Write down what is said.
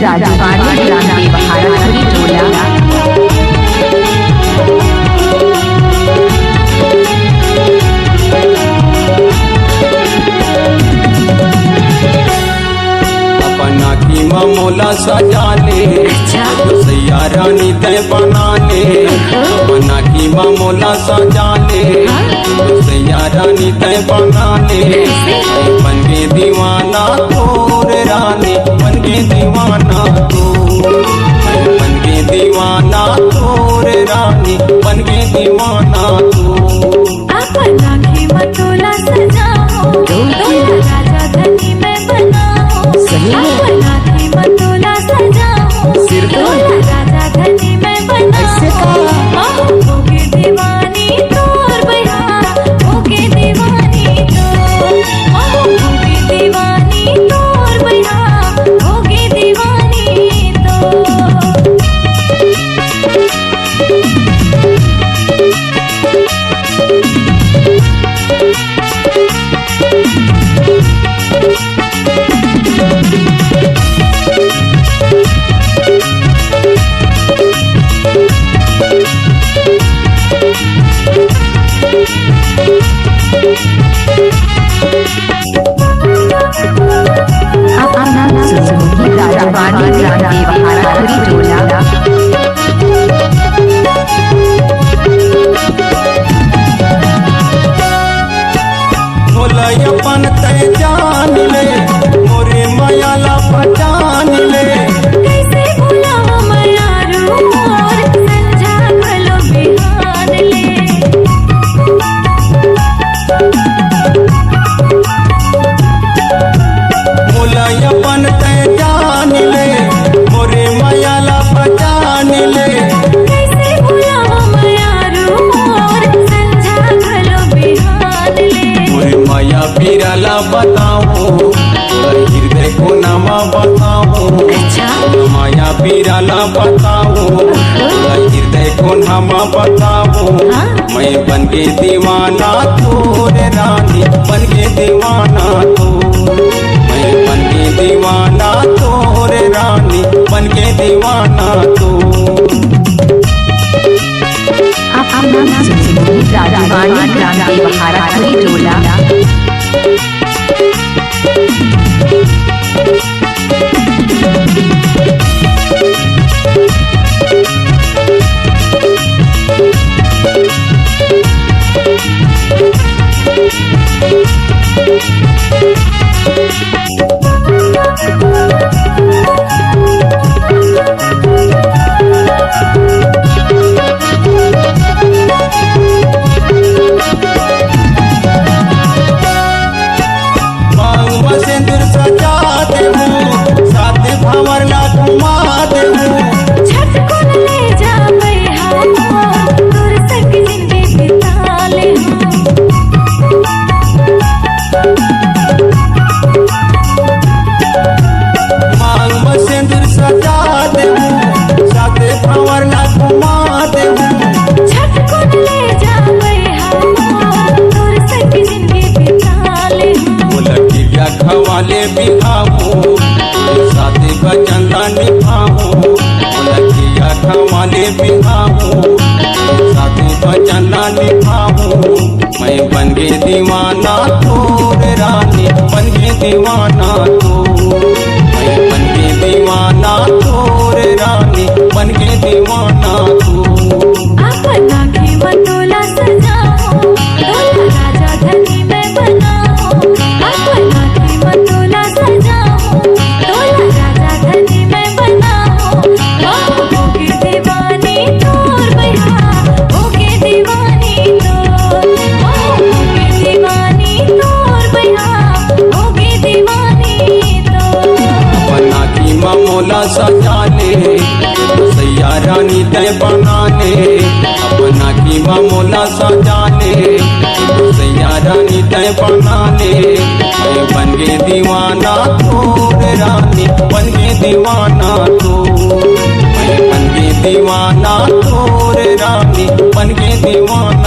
राजवाड़ी रानी बहारापुरी टोला। अपना की मोला सजा ले सैया रानी तय बना ले। अपना की मोला सजा ले सैया रानी तय बना ले। बन के दीवाना तोर रानी बन के दीवाना तो बन के दीवाना तोर रानी बन के दीवाना तो। अपना की मतोला सजाओ राजा धनी मैं बनाओ। अपना की मतोला सजाओ राजा धनी मैं बनाओ। होगे दीवानी तोर बया होगे दीवानी तोर होगे दीवानी तोर बया होगे दीवानी तोर। राजवाड़ी रानी बहारापुरी टोला। अपन तय जान ले मोरे मायाला पहचान ले। कैसे भुलावा मयारू मोर संझा भलो बिहान ले। मोला अपन तय जान ले मोरे मायाला पहचान ले। कैसे भुलावा मयारू मोर संझा भलो बिहान ले। मोरे माया पीरला बताओ हृदय को नामा बताओ। माया पीरला बताओ हृदय को नामा बताओ। मैं बन के दीवाना तोर रानी बन के दीवाना तो। मैं बन के दीवाना तोर रानी बन के दीवाना तो। राजवाड़ी रानी बहारापुरी टोला। सिंदूर सजा देहूँ साथ भंवर ला घुमा देहूँ। झटकुन ले जा बैहा तोर संग जिंदगी बिता ले। मांग में सिंदूर सजा देहूँ साथ भंवर ला घुमा देहूँ। झटकुन ले जा बैहा तोर संग जिंदगी बिता ले। लड़किया खवाले बिहाओ साथे बचंदा निभाओ। लड़किया खवाले बिहाओ साथे बचंदा निभाओ। मैं बन के दीवाना तोर रानी बन के दीवाना तो। मैं बन के दीवाना तोर रानी बन के दीवाना तो। अपना की मतोला सजाओ राजा धनी मैं बनाओ। अपना की मतोला सजाओ राजा धनी मैं बनाओ। होगे दीवानी तोर बया होगे दीवानी तोर होगे दीवानी तोर बया होगे दीवानी तोर। अपना की मोला सजा ले सैया रानी तय बना ले। अपना की मोला सजा ले सैया रानी तय बना ले। मैं बन के दीवाना तोर रानी बन के दीवाना तो। मैं बन के दीवाना तोर रानी बन के दीवाना।